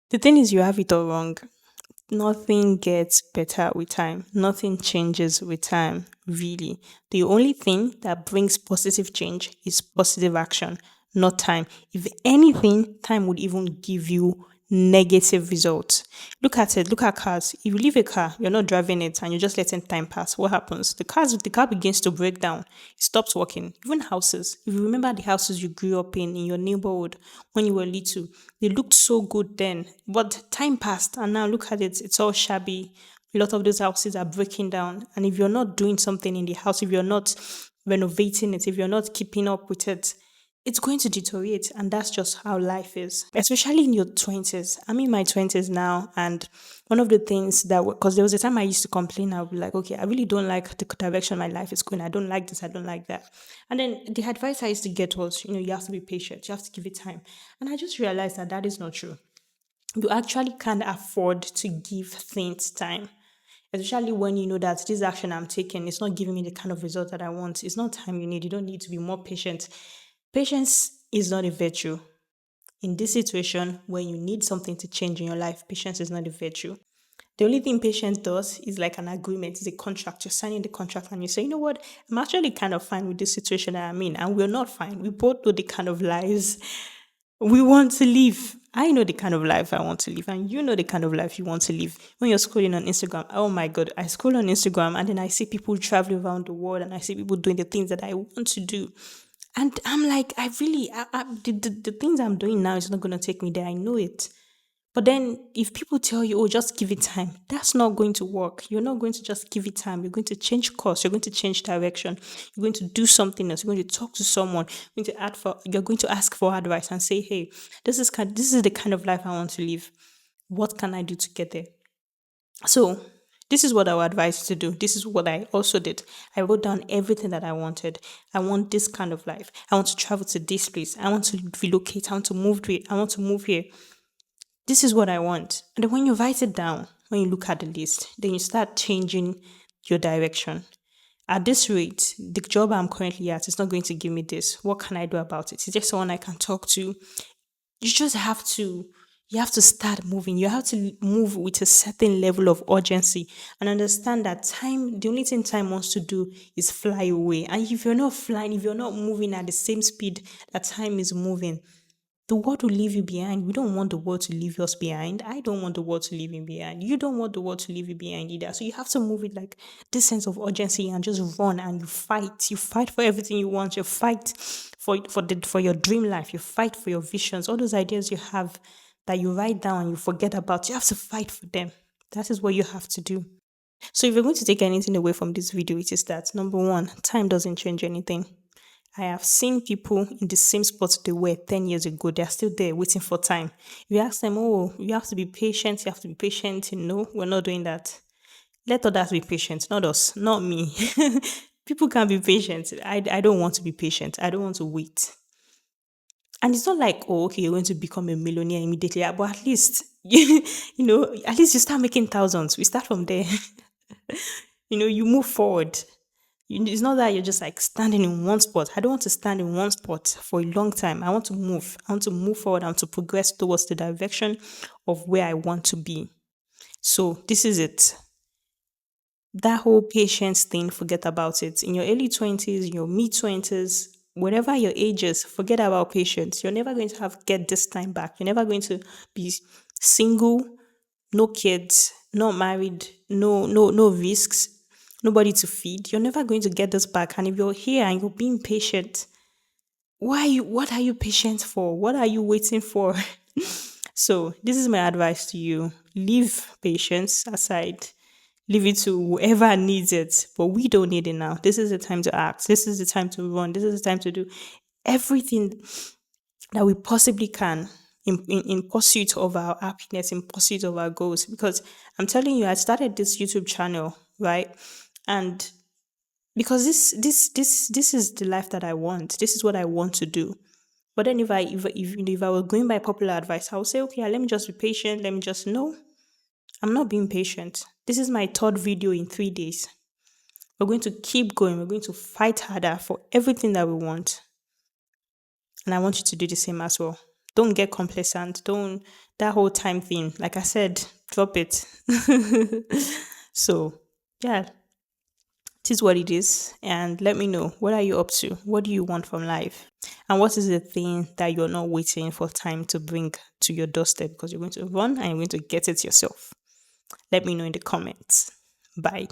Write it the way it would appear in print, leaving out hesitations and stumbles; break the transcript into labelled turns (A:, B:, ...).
A: The thing is, you have it all wrong. Nothing gets better with time. Nothing changes with time, really. The only thing that brings positive change is positive action, not time. If anything, time would even give you negative results. Look at it. Look at cars. If you leave a car, you're not driving it and you're just letting time pass. What happens? The car begins to break down. It stops working. Even houses. If you remember the houses you grew up in your neighborhood when you were little, they looked so good then. But time passed and now look at it. It's all shabby. A lot of those houses are breaking down. And if you're not doing something in the house, if you're not renovating it, if you're not keeping up with it, it's going to deteriorate. And that's just how life is, especially in your 20s. I'm in my 20s now. And one of the things that, because there was a time I used to complain, I would be like, okay, I really don't like the direction my life is going. I don't like this. I don't like that. And then the advice I used to get was, you have to be patient. You have to give it time. And I just realized that that is not true. You actually can't afford to give things time, especially when you know that this action I'm taking is not giving me the kind of result that I want. It's not time you need. You don't need to be more patient. Patience is not a virtue. In this situation, when you need something to change in your life, patience is not a virtue. The only thing patience does is like an agreement, it's a contract. You're signing the contract and you say, you know what, I'm actually kind of fine with this situation that I'm in. And we're not fine. We both know the kind of lives we want to live. I know the kind of life I want to live, and you know the kind of life you want to live. When you're scrolling on Instagram, oh my God, I scroll on Instagram and then I see people traveling around the world and I see people doing the things that I want to do. And I'm like, the things I'm doing now is not going to take me there. I know it. But then if people tell you, oh, just give it time, that's not going to work. You're not going to just give it time. You're going to change course. You're going to change direction. You're going to do something else. You're going to talk to someone. You're going to ask for advice and say, hey, this is the kind of life I want to live. What can I do to get there? So this is what I would advise you to do. This is what I also did. I wrote down everything that I wanted. I want this kind of life. I want to travel to this place. I want to relocate. I want to move to it. I want to move here. This is what I want. And then when you write it down, when you look at the list, then you start changing your direction. At this rate, the job I'm currently at is not going to give me this. What can I do about it? Is there someone I can talk to? You just have to start moving. You have to move with a certain level of urgency and understand that time, the only thing time wants to do is fly away. And if you're not flying, if you're not moving at the same speed that time is moving, the world will leave you behind. We don't want the world to leave us behind. I don't want the world to leave me behind. You don't want the world to leave you behind either. So you have to move it like this sense of urgency and just run and you fight. You fight for everything you want. You fight for your dream life. You fight for your visions. All those ideas you have that you write down and you forget about. You have to fight for them. That is what you have to do. So if you're going to take anything away from this video, it is that number one, time doesn't change anything. I have seen people in the same spot they were 10 years ago. They're still there waiting for time. If you ask them, oh, you have to be patient, you have to be patient. No, we're not doing that. Let others be patient, not us, not me. People can be patient. I don't want to be patient. I don't want to wait. And it's not like, oh, okay, you're going to become a millionaire immediately. But at least, at least you start making thousands. We start from there. You move forward. It's not that you're just like standing in one spot. I don't want to stand in one spot for a long time. I want to move. I want to move forward. I want to progress towards the direction of where I want to be. So this is it. That whole patience thing, forget about it. In your early 20s, your mid 20s, whatever your age is, forget about patience. You're never going to get this time back. You're never going to be single, no kids, not married, no risks, nobody to feed. You're never going to get this back. And if you're here and you're being patient, what are you patient for? What are you waiting for? So this is my advice to you. Leave patience aside. Leave it to whoever needs it. But we don't need it now. This is the time to act. This is the time to run. This is the time to do everything that we possibly can in pursuit of our happiness, in pursuit of our goals. Because I'm telling you, I started this YouTube channel, right? And because this is the life that I want. This is what I want to do. But then if I were going by popular advice, I would say, okay, let me just be patient. Let me just no. I'm not being patient. This is my third video in 3 days. We're going to keep going. We're going to fight harder for everything that we want. And I want you to do the same as well. Don't get complacent. Don't that whole time thing. Like I said, drop it. So yeah, it is what it is. And let me know, what are you up to? What do you want from life? And what is the thing that you're not waiting for time to bring to your doorstep, because you're going to run and you're going to get it yourself? Let me know in the comments. Bye.